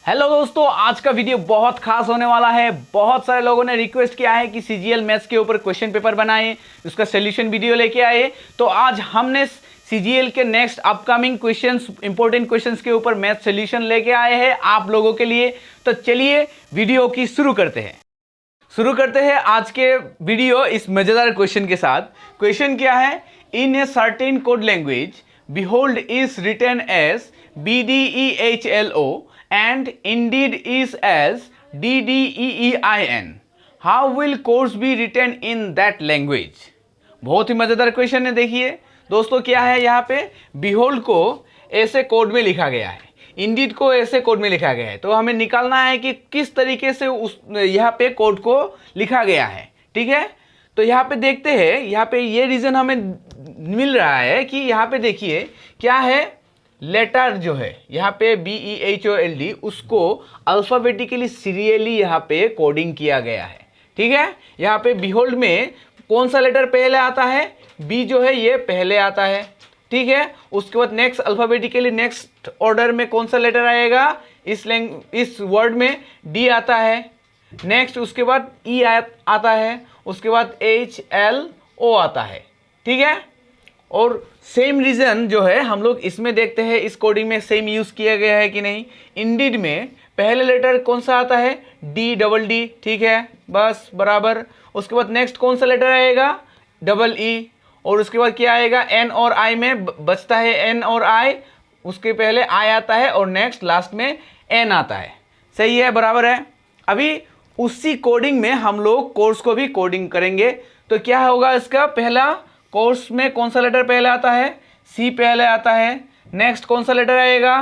Hello दोस्तों, आज का वीडियो बहुत खास होने वाला है। बहुत सारे लोगों ने रिक्वेस्ट किया है कि सीजीएल मैथ्स के ऊपर क्वेश्चन पेपर बनाएं, उसका सोल्यूशन वीडियो लेके आए। तो आज हमने सीजीएल के next upcoming questions, important questions के ऊपर मैथ सोल्यूशन लेके आए हैं आप लोगों के लिए। तो चलिए वीडियो की शुरू करते हैं आज के वीडियो इस मजेदार क्वेश्चन के साथ। क्वेश्चन क्या है? In a certain code language behold is written as BDEHLO and indeed is as DDEEIN. How will course be written in that language? बहुत ही मज़ेदार क्वेश्चन है। देखिए दोस्तों, क्या है यहाँ पे? behold को ऐसे कोड में लिखा गया है, इंडीड को ऐसे कोड में लिखा गया है। तो हमें निकालना है कि किस तरीके से उस यहाँ पे कोड को लिखा गया है। ठीक है, तो यहाँ पे देखते हैं। यहाँ पे ये रीज़न हमें मिल रहा है कि यहाँ पे देखिए क्या है, लेटर जो है यहाँ पे BEHOLD, उसको अल्फ़ाबेटिकली सीरियली यहाँ पे कोडिंग किया गया है। ठीक है, यहाँ पे बिहोल्ड में कौन सा लेटर पहले आता है? बी जो है ये पहले आता है। ठीक है, उसके बाद नेक्स्ट अल्फ़ाबेटिकली नेक्स्ट ऑर्डर में कौन सा लेटर आएगा? इस वर्ड में डी आता है। नेक्स्ट उसके बाद ई आता है, उसके बाद HLO आता है। ठीक है, और सेम रीज़न जो है हम लोग इसमें देखते हैं, इस कोडिंग में सेम यूज़ किया गया है कि नहीं। इंडीड में पहले लेटर कौन सा आता है? D. ठीक है, बस बराबर। उसके बाद नेक्स्ट कौन सा लेटर आएगा? EE। और उसके बाद क्या आएगा? N और I में बचता है N और I, उसके पहले I आता है और नेक्स्ट लास्ट में N आता है। सही है, बराबर है। अभी उसी कोडिंग में हम लोग कोर्स को भी कोडिंग करेंगे। तो क्या होगा इसका? पहला कोर्स में कौन सा लेटर पहले आता है? C पहले आता है। नेक्स्ट कौन सा लेटर आएगा?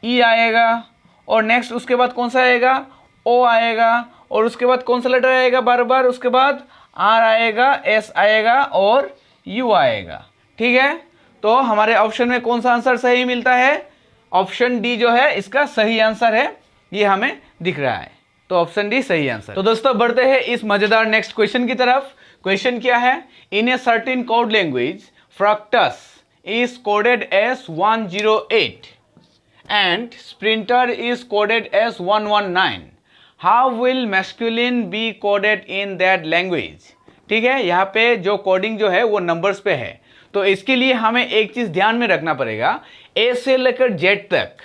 E आएगा। और नेक्स्ट उसके बाद कौन सा आएगा? O आएगा। और उसके बाद कौन सा लेटर आएगा? बार बार उसके बाद R आएगा, S आएगा और U आएगा। ठीक है, तो हमारे ऑप्शन में कौन सा आंसर सही मिलता है? ऑप्शन डी जो है इसका सही आंसर है, ये हमें दिख रहा है। तो ऑप्शन डी सही आंसर। तो दोस्तों बढ़ते हैं इस मजेदार नेक्स्ट क्वेश्चन की तरफ। क्वेश्चन क्या है? In a certain code language fructus is coded as 108 and sprinter is coded as 119. How will masculine be coded in that language? ठीक है, यहाँ पे जो कोडिंग जो है वो नंबर्स पे है। तो इसके लिए हमें एक चीज़ ध्यान में रखना पड़ेगा, ए से लेकर जेड तक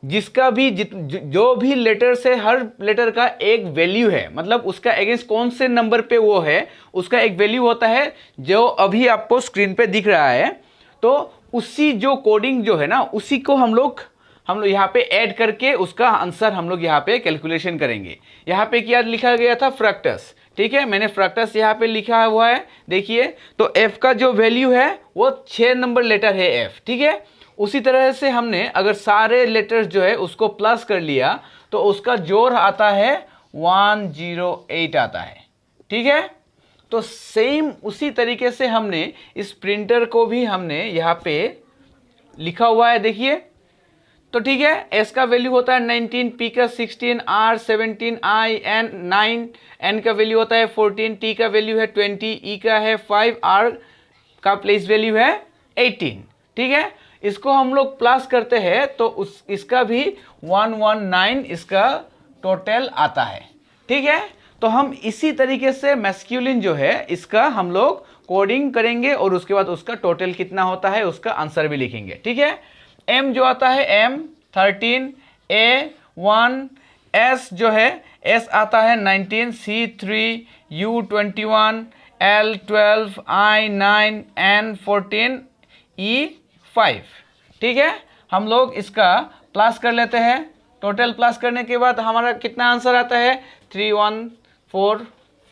जिसका भी जो भी लेटर से हर लेटर का एक वैल्यू है, मतलब उसका अगेंस्ट कौन से नंबर पे वो है, उसका एक वैल्यू होता है जो अभी आपको स्क्रीन पे दिख रहा है। तो उसी जो कोडिंग जो है ना, उसी को हम लोग यहाँ पे ऐड करके उसका आंसर हम लोग यहाँ पे कैलकुलेशन करेंगे। यहाँ पे क्या लिखा गया था? फ्रक्टस। ठीक है, मैंने फ्रक्टस यहाँ पे लिखा हुआ है, देखिए। तो F का जो वैल्यू है वो 6 नंबर लेटर है F। ठीक है, उसी तरह से हमने अगर सारे लेटर्स जो है उसको प्लस कर लिया तो उसका जोड़ आता है 108 आता है। ठीक है, तो सेम उसी तरीके से हमने इस प्रिंटर को भी हमने यहाँ पे लिखा हुआ है, देखिए। तो ठीक है, S का वैल्यू होता है 19, P का 16, R 17, I N 9, N का वैल्यू होता है 14, T का वैल्यू है 20, E का है 5, R का प्लेस वैल्यू है 18। ठीक है, इसको हम लोग प्लस करते हैं तो इसका भी 119 इसका टोटल आता है। ठीक है, तो हम इसी तरीके से मैस्कुलिन जो है इसका हम लोग कोडिंग करेंगे और उसके बाद उसका टोटल कितना होता है उसका आंसर भी लिखेंगे। ठीक है, M जो आता है M 13, A 1, S जो है S आता है 19, C 3, U 21, L 12, I 9, N 14, E 5। ठीक है, हम लोग इसका प्लस कर लेते हैं। टोटल प्लस करने के बाद हमारा कितना आंसर आता है? 3 1 4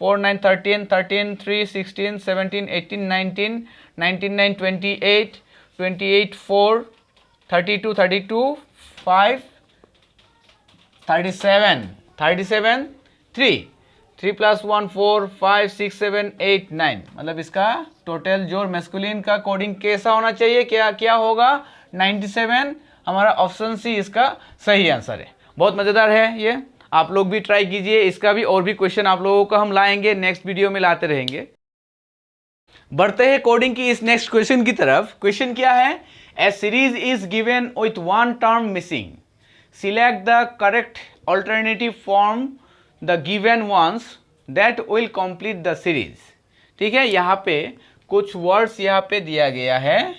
4 9 13 13 3 16 17 18 19 19 9 28 28 4 32 32 5 37 37 3 3 + 1 4 5 6 7 8 9। मतलब इसका टोटल जोड़ मैस्कुलिन का कोडिंग कैसा होना चाहिए? क्या होगा? 97। हमारा ऑप्शन सी इसका सही आंसर है। बहुत मज़ेदार है ये, आप लोग भी ट्राई कीजिए। इसका भी और भी क्वेश्चन आप लोगों को हम लाएंगे, नेक्स्ट वीडियो में लाते रहेंगे। बढ़ते हैं कोडिंग की इस नेक्स्ट क्वेश्चन की तरफ। क्वेश्चन क्या है? A series is given with 1 term missing, select the correct alternative from the given ones that will complete the series. ठीक है, यहाँ पे कुछ वर्ड्स यहाँ पे दिया गया है।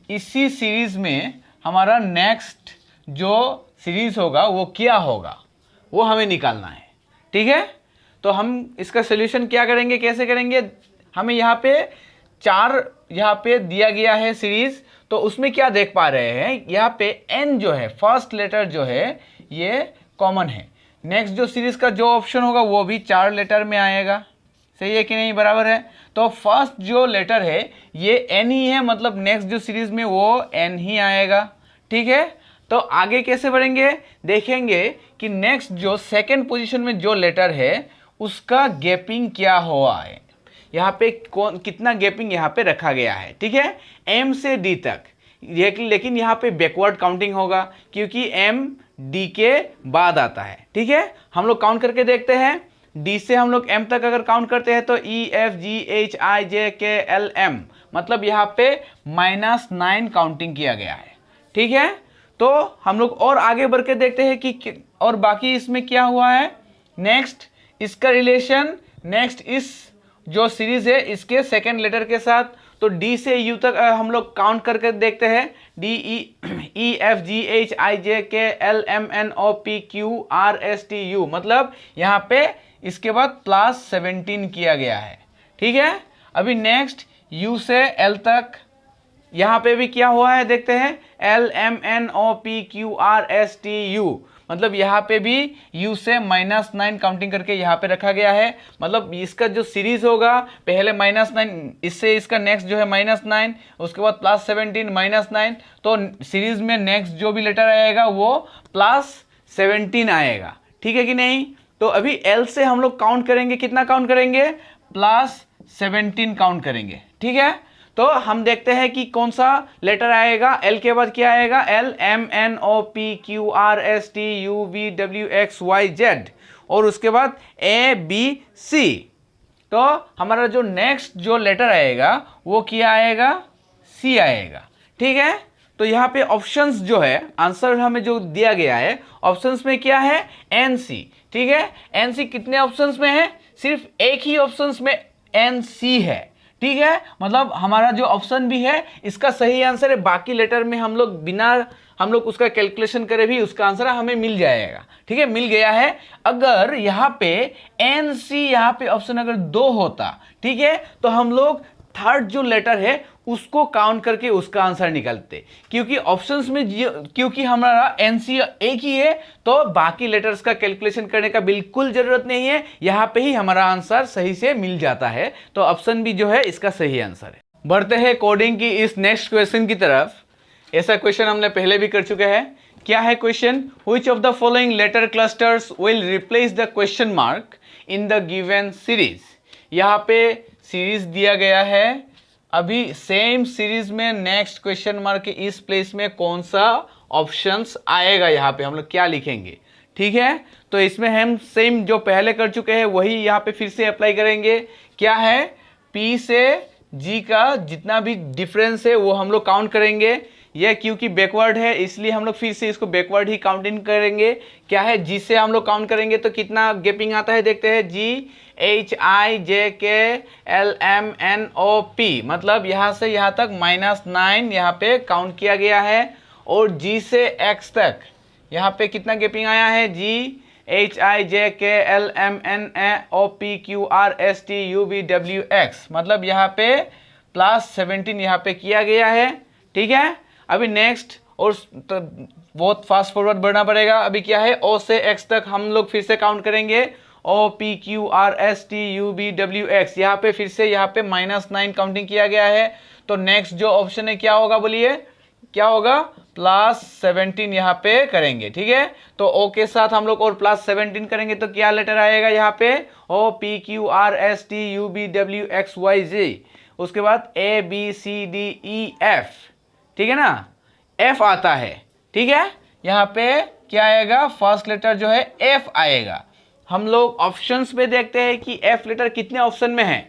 इसी सीरीज में हमारा नेक्स्ट जो सीरीज होगा वो क्या होगा वो हमें निकालना है। ठीक है, तो हम इसका सोल्यूशन क्या करेंगे, कैसे करेंगे। हमें यहाँ पे 4 यहाँ पे दिया गया है सीरीज, तो उसमें क्या देख पा रहे हैं, यहाँ पे एन जो है फर्स्ट लेटर जो है ये कॉमन है। नेक्स्ट जो सीरीज का जो ऑप्शन होगा वो भी 4 लेटर में आएगा। सही है कि नहीं, बराबर है। तो फर्स्ट जो लेटर है ये एन ही है, मतलब नेक्स्ट जो सीरीज में वो एन ही आएगा। ठीक है, तो आगे कैसे बढ़ेंगे, देखेंगे कि नेक्स्ट जो सेकंड पोजीशन में जो लेटर है उसका गैपिंग क्या हुआ है, यहाँ पे कितना गैपिंग यहाँ पे रखा गया है। ठीक है, एम से डी तक, लेकिन यहाँ पे बैकवर्ड काउंटिंग होगा क्योंकि एम डी के बाद आता है। ठीक है, हम लोग काउंट करके देखते हैं। डी से हम लोग एम तक अगर काउंट करते हैं तो ई F G H I J K L M, मतलब यहाँ पे -9 काउंटिंग किया गया है। ठीक है, तो हम लोग और आगे बढ़ के देखते हैं कि और बाकी इसमें क्या हुआ है। नेक्स्ट इसका रिलेशन, नेक्स्ट इस जो सीरीज है इसके सेकेंड लेटर के साथ, तो डी से यू तक हम लोग काउंट करके देखते हैं। D E F G H I J K L M N O P Q R S T U, मतलब यहाँ पे इसके बाद +17 किया गया है। ठीक है, अभी नेक्स्ट यू से एल तक, यहाँ पे भी क्या हुआ है देखते हैं। L M N O P Q R S T U, मतलब यहाँ पे भी u से -9 काउंटिंग करके यहाँ पे रखा गया है। मतलब इसका जो सीरीज होगा पहले -9, इससे इसका नेक्स्ट जो है -9, उसके बाद +17 -9, तो सीरीज में नेक्स्ट जो भी लेटर आएगा वो +17 आएगा। ठीक है कि नहीं। तो अभी L से हम लोग काउंट करेंगे, कितना काउंट करेंगे, +17 काउंट करेंगे। ठीक है, तो हम देखते हैं कि कौन सा लेटर आएगा। L के बाद क्या आएगा, L M N O P Q R S T U V W X Y Z, और उसके बाद A B C। तो हमारा जो नेक्स्ट जो लेटर आएगा वो क्या आएगा, C आएगा। ठीक है, तो यहाँ पे ऑप्शंस जो है, आंसर हमें जो दिया गया है ऑप्शंस में क्या है, NC। ठीक है, NC कितने ऑप्शंस में है, सिर्फ एक ही ऑप्शंस में NC है। ठीक है, मतलब हमारा जो ऑप्शन भी है इसका सही आंसर है। बाकी लेटर में हम लोग बिना हम लोग उसका कैलकुलेशन करें भी उसका आंसर हमें मिल जाएगा। ठीक है, मिल गया है। अगर यहाँ पे NC यहाँ पे ऑप्शन अगर 2 होता, ठीक है, तो हम लोग थर्ड जो लेटर है उसको काउंट करके उसका आंसर निकालते, क्योंकि ऑप्शंस में क्योंकि हमारा NC एक ही है तो बाकी लेटर्स का कैलकुलेशन करने का बिल्कुल जरूरत नहीं है, यहाँ पे ही हमारा आंसर सही से मिल जाता है। तो ऑप्शन भी जो है इसका सही आंसर है। बढ़ते हैं कोडिंग की इस नेक्स्ट क्वेश्चन की तरफ। ऐसा क्वेश्चन हमने पहले भी कर चुके हैं। क्या है question, which of the following letter clusters will replace the question mark in the given series. यहाँ पे सीरीज दिया गया है, अभी सेम सीरीज में नेक्स्ट क्वेश्चन मार्क के इस प्लेस में कौन सा ऑप्शंस आएगा, यहाँ पे हम लोग क्या लिखेंगे। ठीक है, तो इसमें हम सेम जो पहले कर चुके हैं वही यहाँ पे फिर से अप्लाई करेंगे। क्या है, P से G का जितना भी डिफरेंस है वो हम लोग काउंट करेंगे। यह क्योंकि बैकवर्ड है इसलिए हम लोग फिर से इसको बैकवर्ड ही काउंटिंग करेंगे। क्या है, G से हम लोग काउंट करेंगे तो कितना गैपिंग आता है देखते हैं। G H I J K L M N O P, मतलब यहाँ से यहाँ तक -9 यहाँ पे काउंट किया गया है। और G से X तक यहाँ पे कितना गैपिंग आया है, G H I J K L M N O P Q R S T U V W X, मतलब यहाँ पे +17 यहाँ पे किया गया है। ठीक है, अभी नेक्स्ट और तो बहुत फास्ट फॉरवर्ड बढ़ना पड़ेगा। अभी क्या है, O से X तक हम लोग फिर से काउंट करेंगे। O P Q R S T U V W X, यहाँ पे फिर से यहाँ पे -9 काउंटिंग किया गया है। तो नेक्स्ट जो ऑप्शन है क्या होगा, बोलिए क्या होगा, +17 यहाँ पे करेंगे। ठीक है, तो O के साथ हम लोग और +17 करेंगे तो क्या लेटर आएगा यहाँ पे, O P Q R S T U V W X Y Z, उसके बाद A B C D E F। ठीक है ना, F आता है। ठीक है, यहाँ पे क्या आएगा, फर्स्ट लेटर जो है F आएगा। हम लोग ऑप्शंस में देखते हैं कि F लेटर कितने ऑप्शन में है।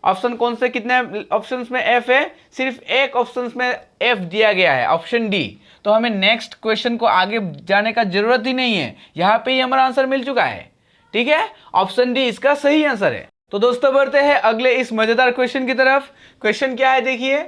ऑप्शन कौन से, कितने ऑप्शंस में एफ है, सिर्फ एक ऑप्शंस में एफ दिया गया है, ऑप्शन डी। तो हमें नेक्स्ट क्वेश्चन को आगे जाने का जरूरत ही नहीं है, यहाँ पे ही हमारा आंसर मिल चुका है। ठीक है, ऑप्शन डी इसका सही आंसर है। तो दोस्तों बढ़ते हैं अगले इस मजेदार क्वेश्चन की तरफ। क्वेश्चन क्या है देखिए,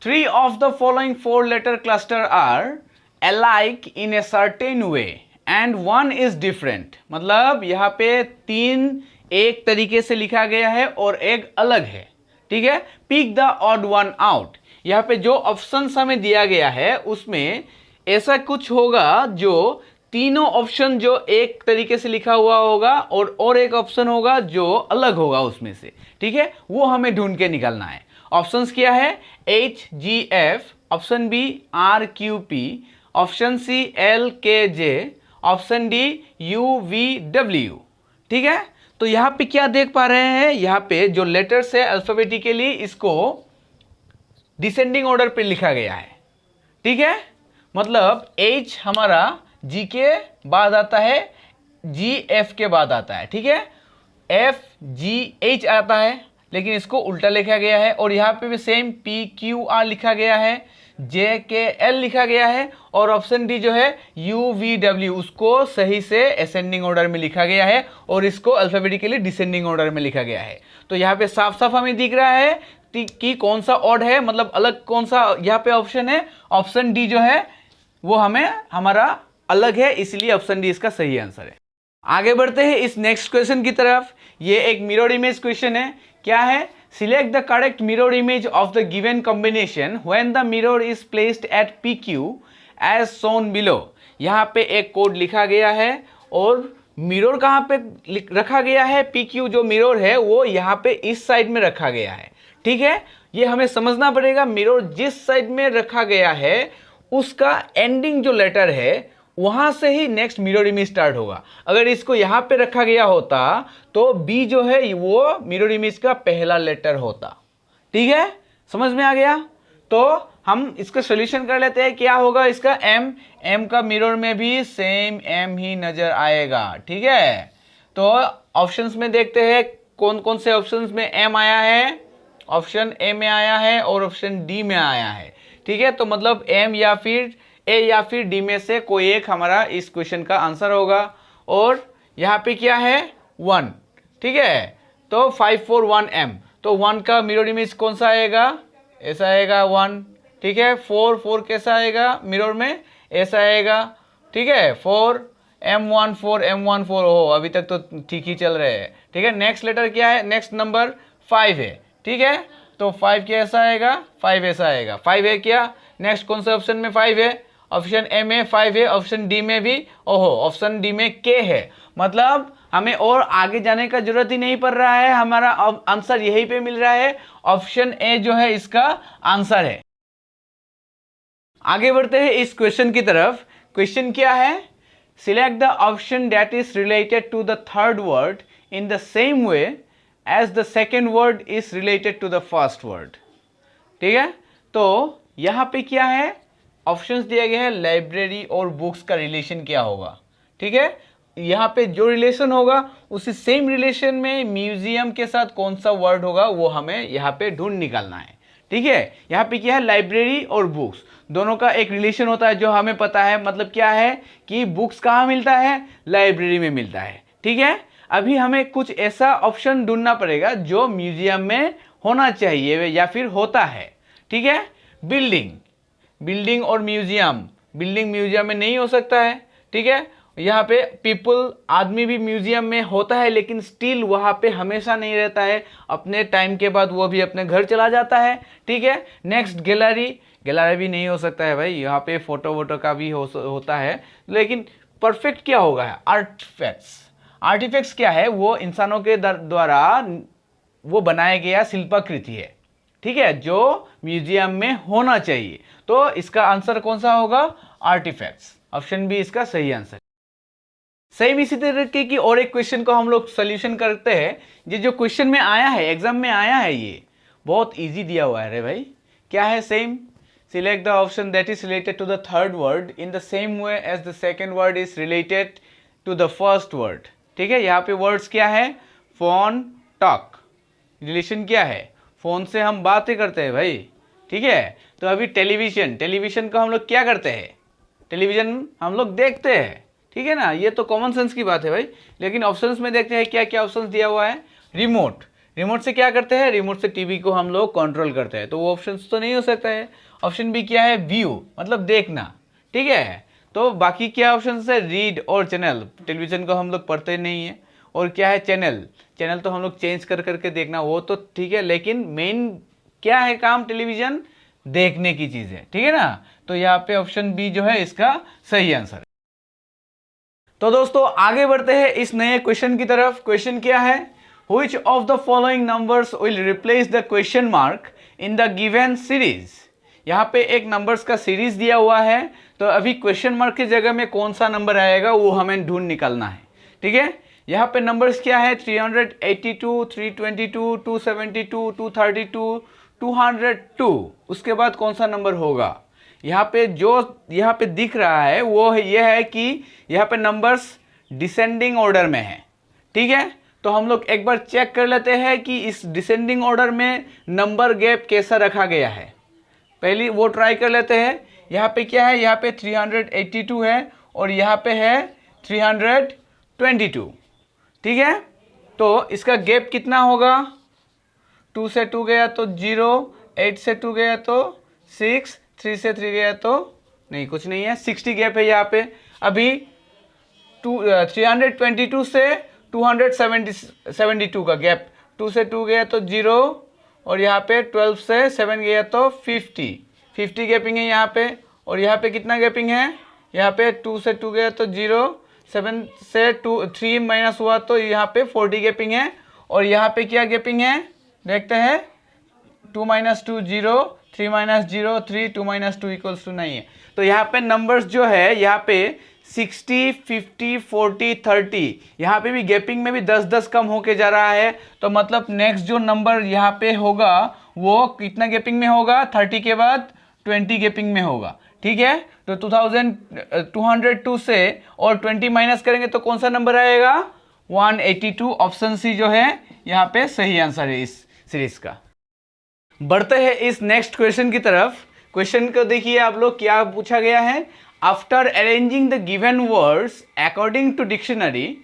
3 of the following 4 letter cluster are alike in a certain way and one is different। मतलब यहाँ पे 3 एक तरीके से लिखा गया है और एक अलग है। ठीक है, pick the odd one out. यहाँ पे जो ऑप्शन हमें दिया गया है उसमें ऐसा कुछ होगा जो तीनों ऑप्शन जो एक तरीके से लिखा हुआ होगा और एक ऑप्शन होगा जो अलग होगा उसमें से। ठीक है, वो हमें ढूंढ के निकालना है। ऑप्शंस क्या है, H G F, option B R Q P, option C L K J, option D U V W. ठीक है, तो यहाँ पे क्या देख पा रहे हैं, यहाँ पे जो लेटर्स है अल्फाबेटिकली इसको डिसेंडिंग ऑर्डर पे लिखा गया है। ठीक है, मतलब एच हमारा जी के बाद आता है, जी एफ के बाद आता है। ठीक है, एफ जी एच आता है लेकिन इसको उल्टा लिखा गया है, और यहाँ पे भी सेम पी क्यू आर लिखा गया है, जे के एल लिखा गया है, और ऑप्शन डी जो है यू वी डब्ल्यू उसको सही से असेंडिंग ऑर्डर में लिखा गया है और इसको अल्फाबेटिकली डिसेंडिंग ऑर्डर में लिखा गया है। तो यहाँ पे साफ साफ हमें दिख रहा है कि कौन सा ऑड है, मतलब अलग कौन सा यहाँ पे ऑप्शन है। ऑप्शन डी जो है वो हमें हमारा अलग है, इसलिए ऑप्शन डी इसका सही आंसर है। आगे बढ़ते हैं इस नेक्स्ट क्वेश्चन की तरफ। ये एक मिरर इमेज क्वेश्चन है। क्या है, select the correct mirror image of the given combination when the mirror is placed at P Q as shown below. यहाँ पे एक कोड लिखा गया है और मिरर कहाँ पे रखा गया है, पी क्यू जो मिरर है वो यहाँ पे इस साइड में रखा गया है। ठीक है, ये हमें समझना पड़ेगा, मिरर जिस साइड में रखा गया है उसका एंडिंग जो लेटर है वहां से ही नेक्स्ट मिरर इमेज स्टार्ट होगा। अगर इसको यहाँ पे रखा गया होता तो बी जो है वो मिरर इमेज का पहला लेटर होता। ठीक है, समझ में आ गया। तो हम इसका सॉल्यूशन कर लेते हैं। क्या होगा इसका, एम, एम का मिरर में भी सेम एम ही नजर आएगा। ठीक है, तो ऑप्शंस में देखते हैं कौन कौन से ऑप्शंस में एम आया है। ऑप्शन ए में आया है और ऑप्शन डी में आया है। ठीक है, तो मतलब एम या फिर ए या फिर डी में से कोई एक हमारा इस क्वेश्चन का आंसर होगा। और यहाँ पे क्या है, 1। ठीक है, तो 541M, तो 1 का मिरर इमेज कौन सा आएगा, ऐसा आएगा 1। ठीक है, 4 कैसा आएगा मिरर में, ऐसा आएगा। ठीक है, 4M14 हो, अभी तक तो ठीक ही चल रहे हैं। ठीक है, नेक्स्ट लेटर क्या है, नेक्स्ट नंबर 5 है। ठीक है, तो 5 कैसा आएगा, 5 ऐसा आएगा। 5 है क्या, नेक्स्ट कौन सा ऑप्शन में 5 है, ऑप्शन ए में 5 है, ऑप्शन डी में भी, ओहो ऑप्शन डी में के है। मतलब हमें और आगे जाने का जरूरत ही नहीं पड़ रहा है, हमारा आंसर यहीं पे मिल रहा है। ऑप्शन ए जो है इसका आंसर है। आगे बढ़ते हैं इस क्वेश्चन की तरफ। क्वेश्चन क्या है, select the option that is related to the third word in the same way as the second word is related to the first word. ठीक है, तो यहाँ पे क्या है, ऑप्शंस दिया गया है, लाइब्रेरी और बुक्स का रिलेशन क्या होगा। ठीक है, यहाँ पे जो रिलेशन होगा उसी सेम रिलेशन में म्यूजियम के साथ कौन सा वर्ड होगा वो हमें यहाँ पे ढूंढ निकालना है। ठीक है, यहाँ पे क्या है, लाइब्रेरी और बुक्स दोनों का एक रिलेशन होता है जो हमें पता है। मतलब क्या है कि बुक्स कहाँ मिलता है, लाइब्रेरी में मिलता है। ठीक है, अभी हमें कुछ ऐसा ऑप्शन ढूंढना पड़ेगा जो म्यूजियम में होना चाहिए या फिर होता है। ठीक है, बिल्डिंग और म्यूजियम, बिल्डिंग म्यूजियम में नहीं हो सकता है। ठीक है, यहाँ पे पीपल, आदमी भी म्यूजियम में होता है लेकिन स्टिल वहाँ पे हमेशा नहीं रहता है, अपने टाइम के बाद वो भी अपने घर चला जाता है। ठीक है, नेक्स्ट गैलरी भी नहीं हो सकता है भाई, यहाँ पे फोटो वोटो का भी होता है। लेकिन परफेक्ट क्या होगा, आर्टिफैक्ट्स क्या है, वो इंसानों के द्वारा वो बनाया गया शिल्पाकृति है। ठीक है, जो म्यूजियम में होना चाहिए। तो इसका आंसर कौन सा होगा, आर्टिफैक्ट्स। ऑप्शन बी इसका सही आंसर। सेम इसी तरीके की और एक क्वेश्चन को हम लोग सोल्यूशन करते हैं। ये जो क्वेश्चन में आया है, एग्जाम में आया है, ये बहुत इजी दिया हुआ है रे भाई। क्या है, same, select the option that is related to the third word in the same way as the second word is related to the first word. ठीक है, यहाँ पे वर्ड्स क्या है, फोन, टॉक, रिलेशन क्या है, फ़ोन से हम बातें करते हैं भाई, ठीक है। तो अभी टेलीविज़न को हम लोग क्या करते हैं, टेलीविज़न हम लोग देखते हैं, ठीक है ना, ये तो कॉमन सेंस की बात है भाई। लेकिन ऑप्शंस में देखते हैं क्या क्या ऑप्शंस दिया हुआ है। रिमोट से क्या करते हैं, रिमोट से टीवी को हम लोग कंट्रोल करते हैं, तो वो ऑप्शंस तो नहीं हो सकता है। ऑप्शन बी क्या है, व्यू मतलब देखना, ठीक है। तो बाकी क्या ऑप्शन है, रीड और चैनल, टेलीविज़न को हम लोग पढ़ते नहीं है। और क्या है, चैनल तो हम लोग चेंज कर करके देखना, वो तो ठीक है, लेकिन मेन क्या है काम, टेलीविज़न देखने की चीज़ है, ठीक है ना। तो यहाँ पे ऑप्शन बी जो है इसका सही आंसर है। तो दोस्तों आगे बढ़ते हैं इस नए क्वेश्चन की तरफ। क्वेश्चन क्या है, Which of the following numbers will replace the question mark in the given series? यहाँ पे एक नंबर्स का सीरीज दिया हुआ है, तो अभी क्वेश्चन मार्क की जगह में कौन सा नंबर आएगा वो हमें ढूंढ निकालना है, ठीक है। यहाँ पे नंबर्स क्या है, 382, 322, 272, 232, 202। उसके बाद कौन सा नंबर होगा, यहाँ पे जो यहाँ पे दिख रहा है वो ये है कि यहाँ पे नंबर्स डिसेंडिंग ऑर्डर में है, ठीक है। तो हम लोग एक बार चेक कर लेते हैं कि इस डिसेंडिंग ऑर्डर में नंबर गैप कैसा रखा गया है, पहली वो ट्राई कर लेते हैं। यहाँ पे क्या है, यहाँ पे 382 है और यहाँ पे है 322, ठीक है। तो इसका गैप कितना होगा, 2 से 2 गया तो 0, 8 से 2 गया तो 6, 3 से 3 गया तो नहीं, कुछ नहीं है, 60 गैप है यहाँ पे। अभी 322 से 272 का गैप, 2 से 2 गया तो 0 और यहाँ पे 12 से 7 गया तो 50 गैपिंग है यहाँ पे। और यहाँ पे कितना गैपिंग है, यहाँ पे 2 से 2 गया तो 0, 7 से 3 माइनस हुआ तो यहाँ पे 40 गैपिंग है। और यहाँ पे क्या गैपिंग है देखते हैं, 2 - 2 0, 3 - 0 3, 2 - 2 = 9 है। तो यहाँ पे नंबर्स जो है यहाँ पे 60, 50, 40, 30, यहाँ पे भी गैपिंग में भी 10-10 कम होके जा रहा है। तो मतलब नेक्स्ट जो नंबर यहाँ पे होगा वो कितना गैपिंग में होगा, 30 के बाद 20 गैपिंग में होगा, ठीक है। तो 202 से और 20 माइनस करेंगे तो कौन सा नंबर आएगा, 182। ऑप्शन सी जो है यहाँ पे सही आंसर है इस सीरीज का। बढ़ते हैं इस नेक्स्ट क्वेश्चन की तरफ। क्वेश्चन को देखिए आप लोग, क्या पूछा गया है, after arranging the given words according to dictionary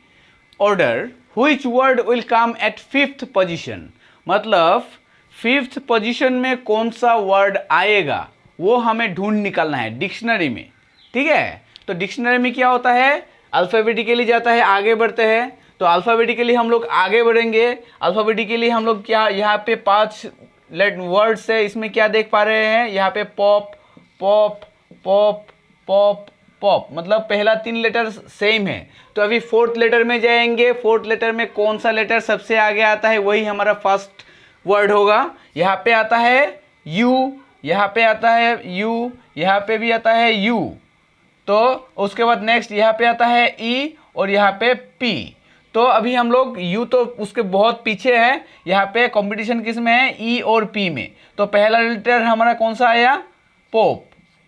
order which word will come at 5th position. मतलब 5th पोजीशन में कौन सा वर्ड आएगा वो हमें ढूंढ निकालना है डिक्शनरी में, ठीक है। तो डिक्शनरी में क्या होता है, अल्फ़ाबेटिकली जाता है, आगे बढ़ते हैं। तो अल्फ़ाबेटिकली हम लोग आगे बढ़ेंगे। अल्फ़ाबेटिकली हम लोग क्या, यहाँ पे 5 वर्ड्स है, इसमें क्या देख पा रहे हैं, यहाँ पे pop pop pop pop pop, मतलब पहला 3 लेटर सेम है। तो अभी 4th लेटर में जाएंगे। 4th लेटर में कौन सा लेटर सबसे आगे आता है, वही हमारा फर्स्ट वर्ड होगा। यहाँ पे आता है यू, यहाँ पे आता है यू, यहाँ पे भी आता है यू। तो उसके बाद नेक्स्ट यहाँ पे आता है ई और यहाँ पे पी। तो अभी हम लोग यू तो उसके बहुत पीछे है, यहाँ पे कंपटीशन किस में है, ई और पी में। तो पहला लेटर हमारा कौन सा आया, पोप,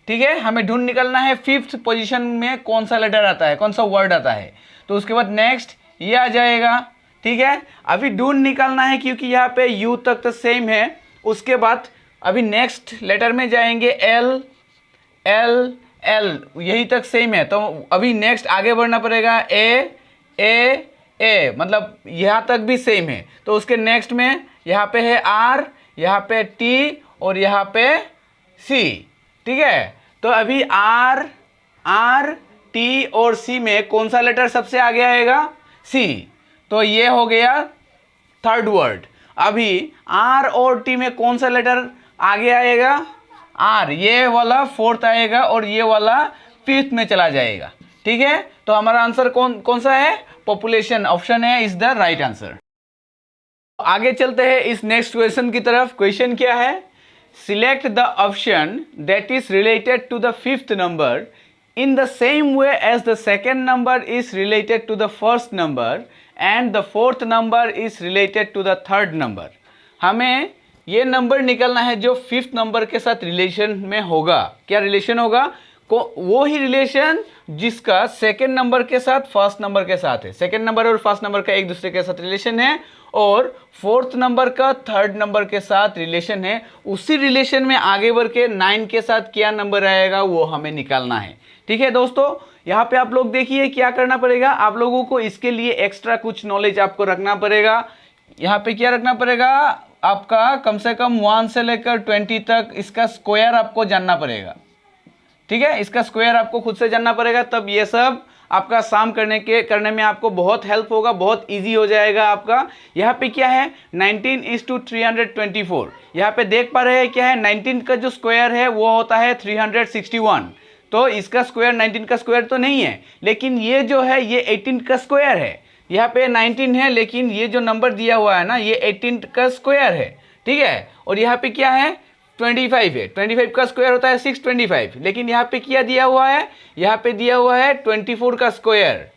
ठीक है। हमें ढूंढ निकलना है 5th पोजीशन में कौन सा लेटर आता है, कौन सा वर्ड आता है। तो उसके बाद नेक्स्ट ये आ जाएगा, ठीक है। अभी ढूंढ निकालना है क्योंकि यहाँ पे यू तक तो सेम है। उसके बाद अभी नेक्स्ट लेटर में जाएंगे, एल एल एल, यही तक सेम है। तो अभी नेक्स्ट आगे बढ़ना पड़ेगा, ए ए, मतलब यहाँ तक भी सेम है। तो उसके नेक्स्ट में यहाँ पे है आर, यहाँ पे टी और यहाँ पे सी, ठीक है। तो अभी आर टी और सी में कौन सा लेटर सबसे आगे आएगा, सी। तो ये हो गया 3rd वर्ड। अभी आर और टी में कौन सा लेटर आगे आएगा, आर, ये वाला 4th आएगा और ये वाला 5th में चला जाएगा, ठीक है। तो हमारा आंसर कौन सा है, पॉपुलेशन, ऑप्शन है इज द राइट आंसर। आगे चलते हैं इस नेक्स्ट क्वेश्चन की तरफ। क्वेश्चन क्या है, select the option that is related to the 5th number in the same way as the 2nd number is related to the 1st number and the 4th number is related to the 3rd number। हमें ये number निकालना है जो 5th number के साथ relation में होगा। क्या रिलेशन होगा, वो ही रिलेशन जिसका सेकेंड नंबर के साथ फर्स्ट नंबर के साथ है, सेकेंड नंबर और फर्स्ट नंबर का एक दूसरे के साथ रिलेशन है, और फोर्थ नंबर का थर्ड नंबर के साथ रिलेशन है, उसी रिलेशन में आगे बढ़ के 9 के साथ क्या नंबर आएगा वो हमें निकालना है। ठीक है दोस्तों, यहाँ पे आप लोग देखिए क्या करना पड़ेगा, आप लोगों को इसके लिए एक्स्ट्रा कुछ नॉलेज आपको रखना पड़ेगा। यहाँ पे क्या रखना पड़ेगा, आपका कम से कम 1 से लेकर 20 तक इसका स्क्वायर आपको जानना पड़ेगा। ठीक है, इसका स्क्वायर आपको खुद से जानना पड़ेगा, तब ये सब आपका सम करने में आपको बहुत हेल्प होगा, बहुत इजी हो जाएगा आपका। यहाँ पे क्या है 19:324, यहाँ पे देख पा रहे हैं क्या है 19 का जो स्क्वायर है वो होता है 361, तो इसका स्क्वायर 19 का स्क्वायर तो नहीं है, लेकिन ये जो है ये 18 का स्क्वायर है। यहाँ पे 19 है लेकिन ये जो नंबर दिया हुआ है ना ये 18 का स्क्वायर है। ठीक है, और यहाँ पे क्या है 25 है, 25 का स्क्वायर होता है 625, लेकिन यहाँ पे क्या दिया हुआ है, यहाँ पे दिया हुआ है 24 का स्क्वायर।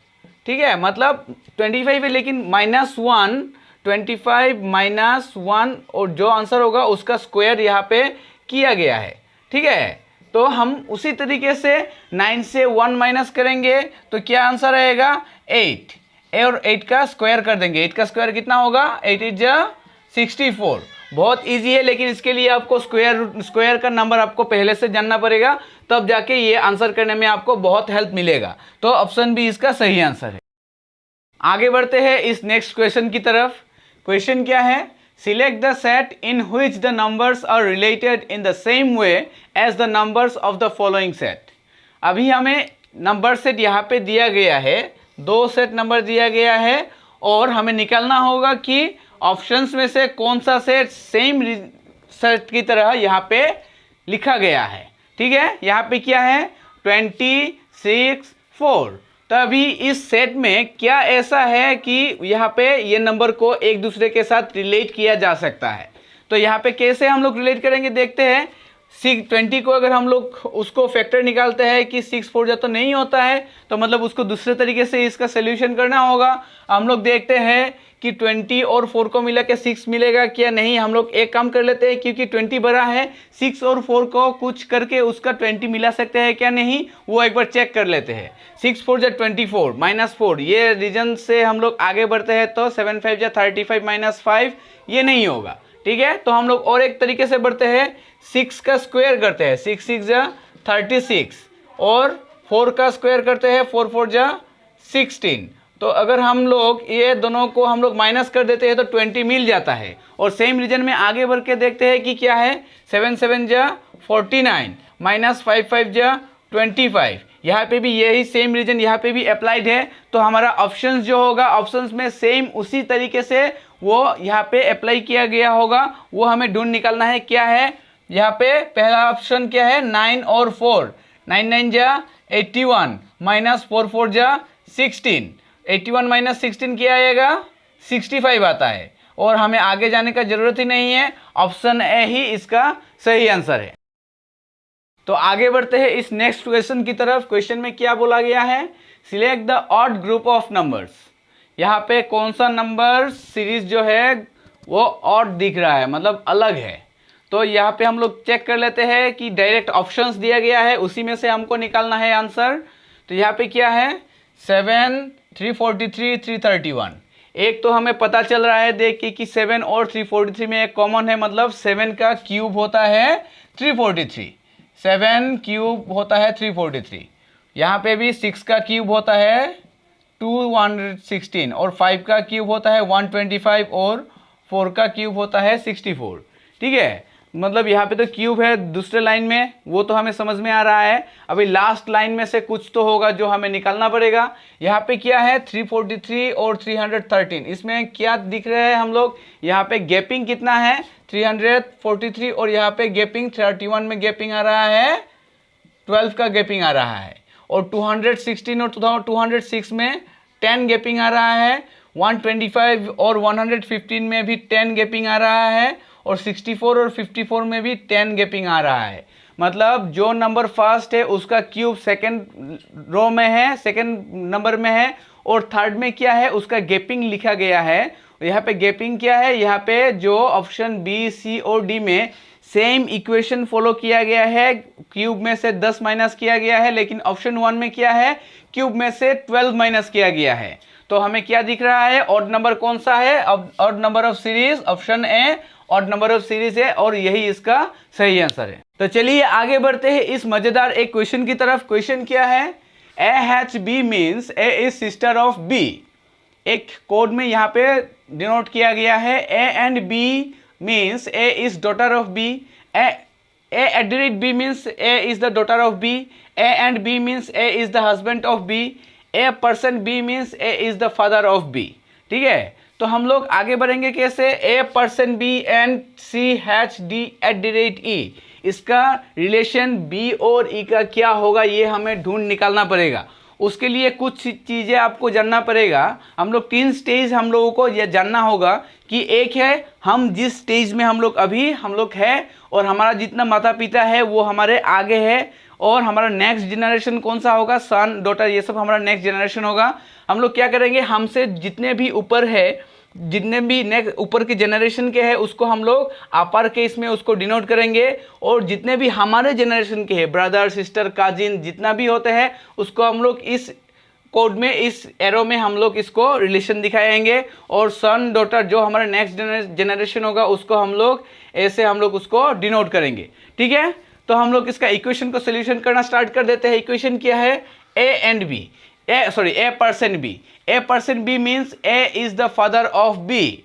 ठीक है, मतलब 25 है लेकिन -1, 25 -1, और जो आंसर होगा उसका स्क्वायर यहाँ पे किया गया है। ठीक है, तो हम उसी तरीके से 9 से 1 माइनस करेंगे तो क्या आंसर आएगा 8, और 8 का स्क्वायर कर देंगे। 8 का स्क्वायर कितना होगा 8 × 64। बहुत इजी है, लेकिन इसके लिए आपको स्क्वायर का नंबर आपको पहले से जानना पड़ेगा, तब जाके ये आंसर करने में आपको बहुत हेल्प मिलेगा। तो ऑप्शन बी इसका सही आंसर है। आगे बढ़ते हैं इस नेक्स्ट क्वेश्चन की तरफ। क्वेश्चन क्या है, select the set in which the numbers are related in the same way as the numbers of the following set. अभी हमें नंबर सेट यहाँ पे दिया गया है, 2 सेट नंबर दिया गया है, और हमें निकालना होगा कि ऑप्शंस में से कौन सा सेट सेम सेट की तरह यहाँ पे लिखा गया है। ठीक है, यहाँ पे क्या है 26, 4, तभी इस सेट में क्या ऐसा है कि यहाँ पे ये नंबर को एक दूसरे के साथ रिलेट किया जा सकता है। तो यहाँ पे कैसे हम लोग रिलेट करेंगे देखते हैं। 20 को अगर हम लोग उसको फैक्टर निकालते हैं कि 6 4 जा तो नहीं होता है, तो मतलब उसको दूसरे तरीके से इसका सोल्यूशन करना होगा। हम लोग देखते हैं कि 20 और 4 को मिला के 6 मिलेगा क्या, नहीं। हम लोग एक काम कर लेते हैं, क्योंकि 20 बड़ा है, 6 और 4 को कुछ करके उसका 20 मिला सकते हैं क्या, नहीं, वो एक बार चेक कर लेते हैं। 6 4 जा 24 -4, ये रीजन से हम लोग आगे बढ़ते हैं तो 7 5 जा 35 -5 ये नहीं होगा। ठीक है, तो हम लोग और एक तरीके से बढ़ते हैं, 6 का स्क्वायर करते हैं, 6 6 जा 36, और 4 का स्क्वायर करते हैं, 4 4 जा 16। तो अगर हम लोग ये दोनों को हम लोग माइनस कर देते हैं तो 20 मिल जाता है। और सेम रीजन में आगे बढ़ के देखते हैं कि क्या है 7 7 जा 49 -5 5 जा 25। यहाँ पे भी यही सेम रीजन यहाँ पे भी अप्लाइड है, तो हमारा ऑप्शंस जो होगा ऑप्शंस में सेम उसी तरीके से वो यहाँ पे अप्लाई किया गया होगा, वो हमें ढूंढ निकालना है। क्या है यहाँ पे पहला ऑप्शन क्या है 9 और 4, 9 9 जा 81 -4 4 जा 16, 81 - 16 क्या आएगा 65 आता है, और हमें आगे जाने का जरूरत ही नहीं है, ऑप्शन ए ही इसका सही आंसर है। तो आगे बढ़ते हैं इस नेक्स्ट क्वेश्चन की तरफ। क्वेश्चन में क्या बोला गया है, select the odd group of numbers. यहाँ पे कौन सा नंबर सीरीज जो है वो ऑड दिख रहा है, मतलब अलग है। तो यहाँ पे हम लोग चेक कर लेते हैं कि डायरेक्ट ऑप्शंस दिया गया है, उसी में से हमको निकालना है आंसर। तो यहाँ पे क्या है 7 343 331, एक तो हमें पता चल रहा है देख के कि 7 और 343 में एक कॉमन है, मतलब 7 का क्यूब होता है 343, 7 क्यूब होता है 343। यहाँ पे भी 6 का क्यूब होता है 216, और 5 का क्यूब होता है 125, और 4 का क्यूब होता है 64। ठीक है, मतलब यहाँ पे तो क्यूब है दूसरे लाइन में, वो तो हमें समझ में आ रहा है। अभी लास्ट लाइन में से कुछ तो होगा जो हमें निकालना पड़ेगा। यहाँ पे क्या है 343 और 313, इसमें क्या दिख रहे हैं हम लोग, यहाँ पे गैपिंग कितना है 343, और यहाँ पे गैपिंग 31 में गैपिंग आ रहा है, 12 का गैपिंग आ रहा है, और 216 और 206 में 10 गैपिंग आ रहा है, 125 और 115 में भी 10 गैपिंग आ रहा है, और 64 और 54 में भी 10 गैपिंग आ रहा है। मतलब जो नंबर फर्स्ट है उसका क्यूब सेकंड रो में है, सेकंड नंबर में है, और थर्ड में क्या है उसका गैपिंग लिखा गया है। यहाँ पे गैपिंग क्या है, यहाँ पे जो ऑप्शन बी सी और डी में सेम इक्वेशन फॉलो किया गया है, क्यूब में से 10 माइनस किया गया है, लेकिन ऑप्शन 1 में क्या है, क्यूब में से 12 माइनस किया गया है। तो हमें क्या दिख रहा है, ऑड नंबर कौन सा है, odd number of series, option A odd number of series है और यही इसका सही आंसर है। तो चलिए आगे बढ़ते हैं इस मजेदार एक क्वेश्चन की तरफ। क्वेश्चन क्या है, A hash B means A is sister of B. एक कोड में यहाँ पे डिनोट किया गया है, A and B means A is daughter of B, A at the rate B means A is the daughter of B, A and B means A is the husband of B, A percent B means A is the father of B. ठीक है, तो हम लोग आगे बढ़ेंगे कैसे, A percent B and C hash D at the rate E, इसका relation B और ई का क्या होगा ये हमें ढूंढ निकालना पड़ेगा। उसके लिए कुछ चीज़ें आपको जानना पड़ेगा। हम लोग 3 स्टेज हम लोगों को यह जानना होगा कि एक है हम जिस स्टेज में हम लोग है और हमारा जितना माता पिता है वो हमारे आगे है, और हमारा नेक्स्ट जनरेशन कौन सा होगा, सन डॉटर, ये सब हमारा नेक्स्ट जनरेशन होगा। हम लोग क्या करेंगे, हमसे जितने भी ऊपर है, जितने भी नेक्स्ट ऊपर के जनरेशन के हैं उसको हम लोग अपर केस में उसको डिनोट करेंगे, और जितने भी हमारे जनरेशन के हैं, ब्रदर सिस्टर काजिन जितना भी होते हैं उसको हम लोग इस कोड में, इस एरो में हम लोग इसको रिलेशन दिखाएंगे, और सन डॉटर जो हमारा नेक्स्ट जनरेशन होगा उसको हम लोग ऐसे हम लोग उसको डिनोट करेंगे। ठीक है, तो हम लोग इसका इक्वेशन को सोल्यूशन करना स्टार्ट कर देते हैं। इक्वेशन क्या है, A and B, A percent B, A percent B means A is the father of B.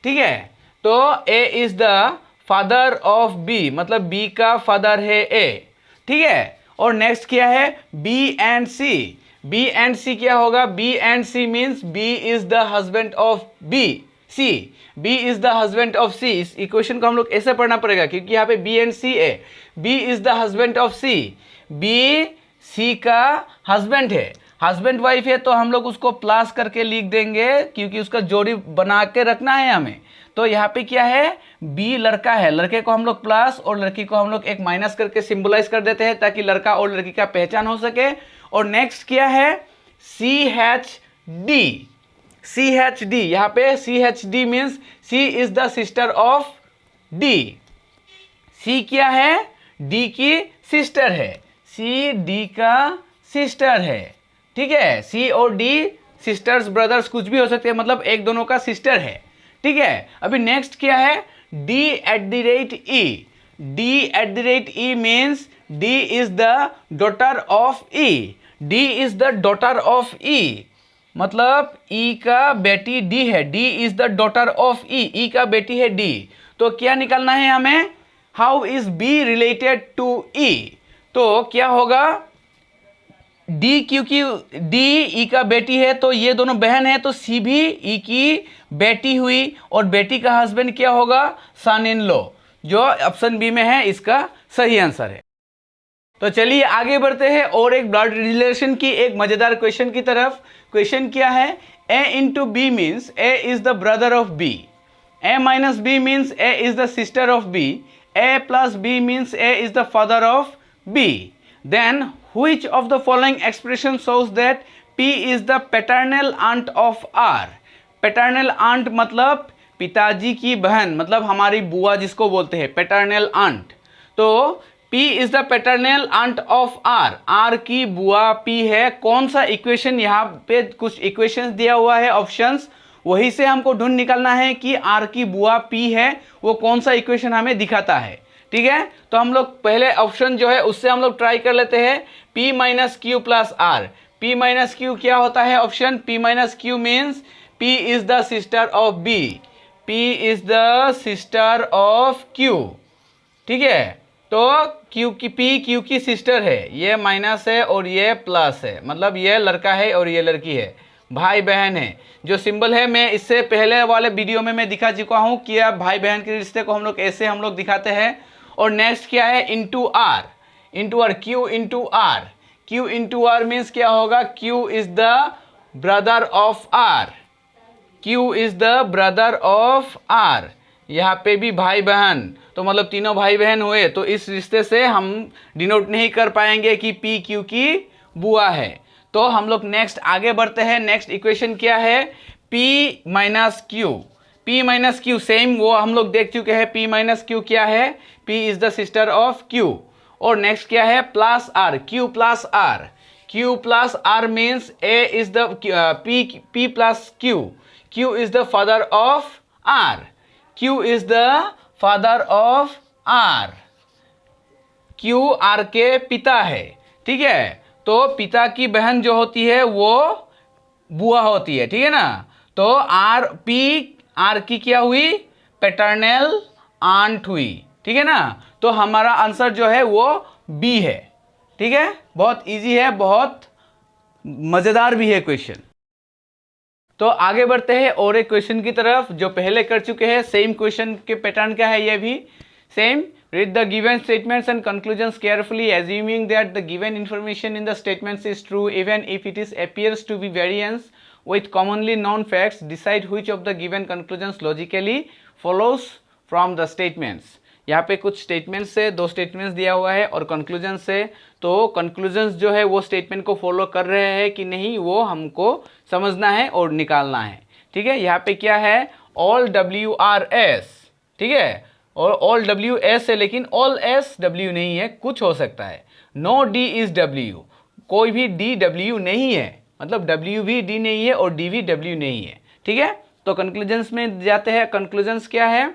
ठीक है, तो A is the father of B, मतलब बी का फादर है ए। ठीक है, और नेक्स्ट क्या है, B and C, B and C क्या होगा, B and C means B is the husband of B, C, B is the husband of C. इस इक्वेशन को हम लोग ऐसे पढ़ना पड़ेगा क्योंकि यहाँ पे बी एंड सी है, B is the husband of C, B C का हस्बैंड है, हस्बैंड वाइफ है तो हम लोग उसको प्लस करके लिख देंगे क्योंकि उसका जोड़ी बना के रखना है हमें। तो यहाँ पे क्या है, बी लड़का है, लड़के को हम लोग प्लस और लड़की को हम लोग एक माइनस करके सिंबलाइज कर देते हैं ताकि लड़का और लड़की का पहचान हो सके। और नेक्स्ट क्या है, C H D, C H D, यहाँ पे C H D means C is the sister of D. C क्या है, डी की सिस्टर है, सी डी का सिस्टर है। ठीक है, सी और डी सिस्टर्स ब्रदर्स कुछ भी हो सकते हैं, मतलब एक दोनों का सिस्टर है। ठीक है, अभी नेक्स्ट क्या है, D at the rate E, D at the rate E means D is the daughter of E, D is the daughter of E, मतलब ई का बेटी डी है, D is the daughter of E, E का बेटी है D. तो क्या निकालना है हमें, how is B related to E, तो क्या होगा, डी क्योंकि डी ई का बेटी है तो ये दोनों बहन है, तो सी भी ई की बेटी हुई, और बेटी का हस्बैंड क्या होगा, सन इन लॉ, जो ऑप्शन बी में है इसका सही आंसर है। तो चलिए आगे बढ़ते हैं और एक ब्लड रिलेशन की एक मजेदार क्वेश्चन की तरफ। क्वेश्चन क्या है, A into B means A is the brother of B, A minus B means A is the sister of B, A plus B means A is the father of B. Then which of the following expression shows that P is the paternal aunt of R? Paternal aunt मतलब पिताजी की बहन, मतलब हमारी बुआ जिसको बोलते हैं paternal aunt। तो P is the paternal aunt of R, R की बुआ P है। कौन सा इक्वेशन, यहाँ पे कुछ इक्वेशंस दिया हुआ है ऑप्शंस, वही से हमको ढूंढ निकालना है कि R की बुआ P है वो कौन सा इक्वेशन हमें दिखाता है। ठीक है, तो हम लोग पहले ऑप्शन जो है उससे हम लोग ट्राई कर लेते हैं, P minus Q plus R. P minus Q क्या होता है option, P minus Q means P is the sister of B, P is the sister of Q। ठीक है, तो Q की P Q की सिस्टर है, ये माइनस है और ये प्लस है, मतलब ये लड़का है और ये लड़की है, भाई बहन है। जो सिंबल है मैं इससे पहले वाले वीडियो में मैं दिखा चुका हूँ कि भाई बहन के रिश्ते को हम लोग ऐसे हम लोग दिखाते हैं। और नेक्स्ट क्या है, into R, into R, Q into R, Q into R means क्या होगा, Q is the brother of R, Q is the brother of R. यहाँ पे भी भाई बहन, तो मतलब तीनों भाई बहन हुए, तो इस रिश्ते से हम डिनोट नहीं कर पाएंगे कि पी क्यू की बुआ है। तो हम लोग नेक्स्ट आगे बढ़ते हैं। नेक्स्ट इक्वेशन क्या है, P minus Q, P minus Q same वो हम लोग देख चुके हैं। P माइनस क्यू क्या है? P is the sister of Q। और नेक्स्ट क्या है? Plus R, Q plus R। Q plus R means A is the P plus Q, Q is the father of R, Q is the father of R, Q R के पिता है, ठीक है। तो पिता की बहन जो होती है वो बुआ होती है, ठीक है ना। तो P R की क्या हुई? पैटर्नल आंट हुई, ठीक है ना। तो हमारा आंसर जो है वो B है, ठीक है। बहुत इजी है, बहुत मजेदार भी है क्वेश्चन। तो आगे बढ़ते हैं और एक क्वेश्चन की तरफ जो पहले कर चुके हैं। सेम क्वेश्चन के पैटर्न क्या है? ये भी same. Read the given statements and conclusions carefully assuming that the given information in the statements is true even if it is appears to be variance with commonly known facts. Decide which of the given conclusions logically follows from the statements. यहाँ पे कुछ statements से, दो statements दिया हुआ है और conclusion से। तो कंक्लूजन्स जो है वो स्टेटमेंट को फॉलो कर रहे हैं कि नहीं वो हमको समझना है और निकालना है, ठीक है। यहाँ पे क्या है? ऑल WRS, ठीक है। और ऑल WS है लेकिन ऑल SW नहीं है, कुछ हो सकता है। नो D इज W, कोई भी DW नहीं है, मतलब W भी D नहीं है और D भी W नहीं है, ठीक है। तो कंक्लूजन्स में जाते हैं। कंक्लूजन्स क्या है?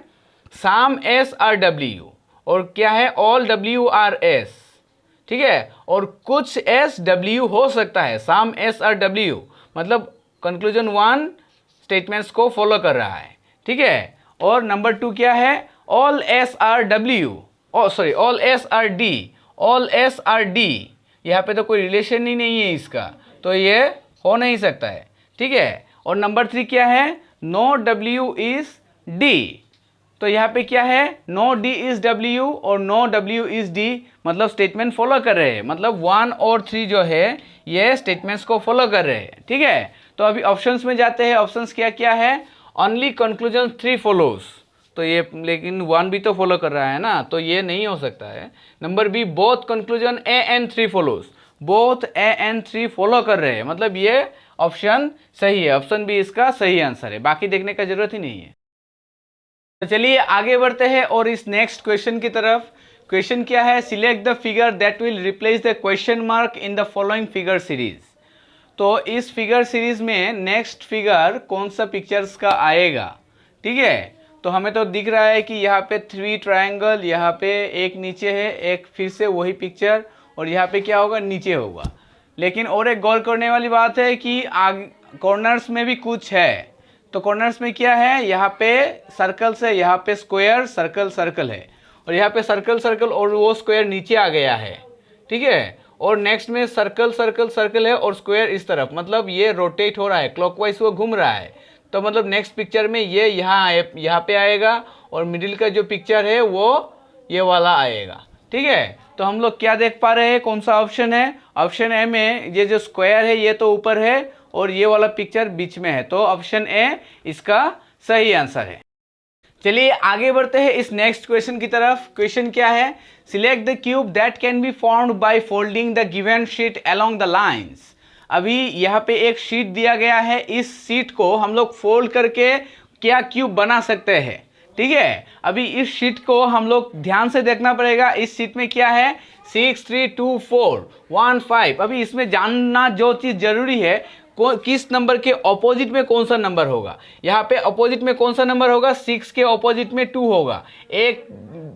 सम S R W और क्या है? ऑल WRS, ठीक है। और कुछ SW हो सकता है, सम S R W, मतलब कंक्लूजन 1 स्टेटमेंट्स को फॉलो कर रहा है, ठीक है। और नंबर 2 क्या है? All SRW, all SRD, all SRD, यहाँ पे तो कोई रिलेशन ही नहीं है इसका, तो ये हो नहीं सकता है, ठीक है। और नंबर 3 क्या है? नो W इज D, तो यहाँ पे क्या है? नो D इज W और नो W इज D, मतलब स्टेटमेंट फॉलो कर रहे हैं, मतलब 1 और 3 जो है ये स्टेटमेंट्स को फॉलो कर रहे हैं, ठीक है। तो अभी ऑप्शंस में जाते हैं। ऑप्शंस क्या क्या है? ओनली कंक्लूजन 3 फॉलोज, तो ये लेकिन 1 भी तो फॉलो कर रहा है ना, तो ये नहीं हो सकता है। Number B, both conclusion A and 3 follows, both A and 3 follow कर रहे हैं, मतलब ये ऑप्शन सही है। ऑप्शन बी इसका सही आंसर है, बाकी देखने का जरूरत ही नहीं है। तो चलिए आगे बढ़ते हैं और इस नेक्स्ट क्वेश्चन की तरफ। क्वेश्चन क्या है? Select the figure that will replace the question mark in the following figure series. तो इस फिगर सीरीज में नेक्स्ट फिगर कौन सा पिक्चर्स का आएगा, ठीक है। तो हमें तो दिख रहा है कि यहाँ पे 3 ट्रायंगल, यहाँ पे एक नीचे है, एक फिर से वही पिक्चर, और यहाँ पे क्या होगा? नीचे होगा। लेकिन और एक गौर करने वाली बात है कि कॉर्नर्स में भी कुछ है। तो कॉर्नर्स में क्या है? यहाँ पे सर्कल से, यहाँ पे स्क्वायर, सर्कल सर्कल है, और यहाँ पे सर्कल सर्कल और वो स्क्वायर नीचे आ गया है, ठीक है। और नेक्स्ट में सर्कल सर्कल सर्कल है और स्क्वायर इस तरफ, मतलब ये रोटेट हो रहा है, क्लॉकवाइज वो घूम रहा है। तो मतलब नेक्स्ट पिक्चर में ये यहाँ पे आएगा और मिडिल का जो पिक्चर है वो ये वाला आएगा, ठीक है। तो हम लोग क्या देख पा रहे हैं? कौन सा ऑप्शन है? ऑप्शन ए में ये जो स्क्वायर है ये तो ऊपर है और ये वाला पिक्चर बीच में है, तो ऑप्शन ए इसका सही आंसर है। चलिए आगे बढ़ते हैं इस नेक्स्ट क्वेश्चन की तरफ। क्वेश्चन क्या है? Select the cube that can be formed by folding the given sheet along the lines. अभी यहाँ पे एक शीट दिया गया है, इस शीट को हम लोग फोल्ड करके क्या क्यूब बना सकते हैं, ठीक है। अभी इस शीट को हम लोग ध्यान से देखना पड़ेगा। इस शीट में क्या है? 6 3 2 4 1 5। अभी इसमें जानना जो चीज़ जरूरी है, किस नंबर के ऑपोजिट में कौन सा नंबर होगा। यहाँ पे ऑपोजिट में कौन सा नंबर होगा? 6 के ऑपोजिट में 2 होगा। एक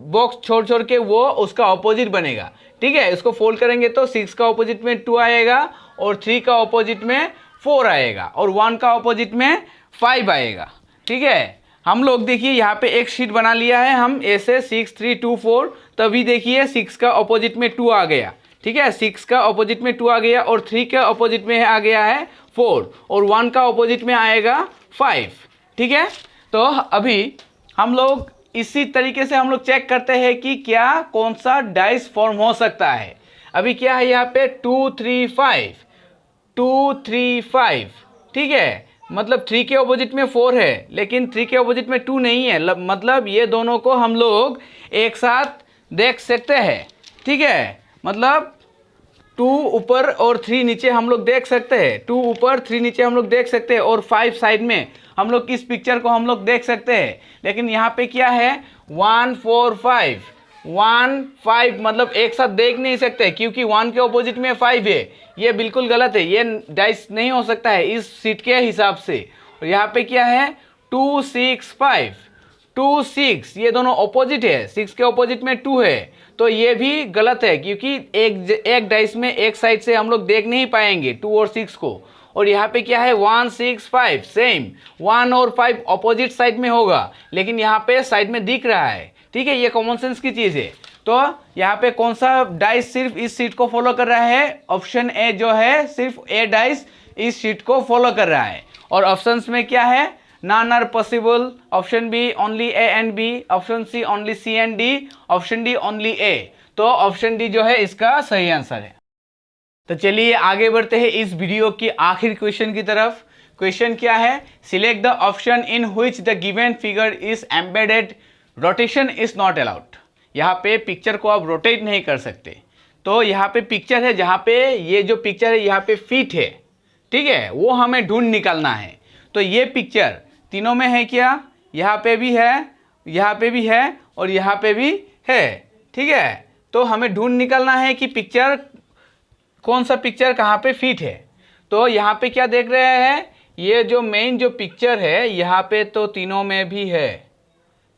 बॉक्स छोड़ छोड़ के वो उसका ऑपोजिट बनेगा, ठीक है। इसको फोल्ड करेंगे तो 6 का ऑपोजिट में 2 आएगा और 3 का ऑपोजिट में 4 आएगा और 1 का ऑपोजिट में 5 आएगा, ठीक है। हम लोग देखिए यहाँ पे एक शीट बना लिया है हम ऐसे 6 3 2 4। तभी देखिए 6 का ऑपोजिट में 2 आ गया, ठीक है। 6 का ऑपोजिट में 2 आ गया और 3 का ऑपोजिट में आ गया है 4 और 1 का ऑपोजिट में आएगा 5, ठीक है। तो अभी हम लोग इसी तरीके से हम लोग चेक करते हैं कि क्या कौन सा डाइस फॉर्म हो सकता है। अभी क्या है यहाँ पे 2 3 5 2 3 5, ठीक है। मतलब 3 के ऑपोजिट में 4 है लेकिन 3 के ऑपोजिट में 2 नहीं है, मतलब ये दोनों को हम लोग एक साथ देख सकते हैं, ठीक है। मतलब 2 ऊपर और 3 नीचे हम लोग देख सकते हैं, 2 ऊपर 3 नीचे हम लोग देख सकते हैं, और 5 साइड में हम लोग इस पिक्चर को हम लोग देख सकते हैं। लेकिन यहाँ पे क्या है 1 4 5, 1 5 मतलब एक साथ देख नहीं सकते क्योंकि 1 के ऑपोजिट में 5 है। ये बिल्कुल गलत है, ये डाइस नहीं हो सकता है इस सीट के हिसाब से। और यहाँ पे क्या है 2 6 5, 2 6, ये दोनों ऑपोजिट है, 6 के ऑपोजिट में 2 है, तो ये भी गलत है क्योंकि एक डाइस में एक साइड से हम लोग देख नहीं पाएंगे 2 और 6 को। और यहाँ पे क्या है 1 6 5, सेम 1 और 5 ऑपोजिट साइड में होगा, लेकिन यहाँ पे साइड में दिख रहा है। ठीक है, ये कॉमन सेंस की चीज़ है। तो यहाँ पे कौन सा डाइस सिर्फ इस सीट को फॉलो कर रहा है, ऑप्शन ए जो है सिर्फ ए डाइस इस सीट को फॉलो कर रहा है। और ऑप्शंस में क्या है none are possible, option B only A and B, option C only C and D, option D only A. तो ऑप्शन डी जो है इसका सही आंसर है। तो चलिए आगे बढ़ते हैं इस वीडियो की आखिरी क्वेश्चन की तरफ। क्वेश्चन क्या है, select the option in which the given figure is embedded, rotation is not allowed. यहाँ पे पिक्चर को आप रोटेट नहीं कर सकते। तो यहाँ पे पिक्चर है जहाँ पे ये जो पिक्चर है यहाँ पे फीट है, ठीक है, वो हमें ढूंढ निकालना है। तो ये पिक्चर तीनों में है क्या, यहाँ पे भी है, यहाँ पे भी है और यहाँ पे भी है। ठीक है, तो हमें ढूंढ निकालना है कि पिक्चर कौन सा पिक्चर कहाँ पे फिट है। तो यहाँ पे क्या देख रहे हैं, ये जो मेन जो पिक्चर है यहाँ पे तो तीनों में भी है।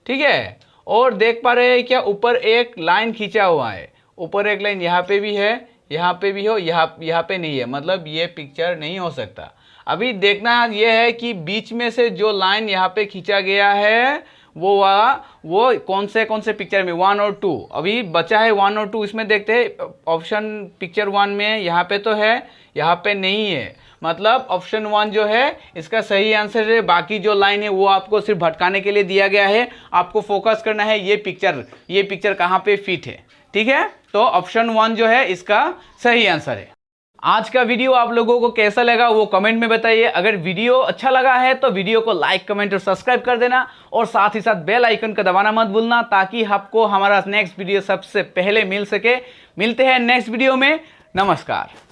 ठीक है, और देख पा रहे हैं क्या ऊपर एक लाइन खींचा हुआ है, ऊपर एक लाइन यहाँ पे भी है, यहाँ पे भी हो, यहाँ पे नहीं है, मतलब ये पिक्चर नहीं हो सकता। अभी देखना ये है कि बीच में से जो लाइन यहाँ पे खींचा गया है वो कौन से पिक्चर में 1 और 2, अभी बचा है 1 और 2, इसमें देखते हैं। ऑप्शन पिक्चर 1 में यहाँ पे तो है, यहाँ पे नहीं है, मतलब ऑप्शन 1 जो है इसका सही आंसर है। बाकी जो लाइन है वो आपको सिर्फ भटकाने के लिए दिया गया है, आपको फोकस करना है ये पिक्चर कहाँ पे फिट है। ठीक है, तो ऑप्शन 1 जो है इसका सही आंसर है। आज का वीडियो आप लोगों को कैसा लगा वो कमेंट में बताइए। अगर वीडियो अच्छा लगा है तो वीडियो को लाइक, कमेंट और सब्सक्राइब कर देना, और साथ ही साथ बेल आइकन का दबाना मत भूलना ताकि आपको हमारा नेक्स्ट वीडियो सबसे पहले मिल सके। मिलते हैं नेक्स्ट वीडियो में, नमस्कार।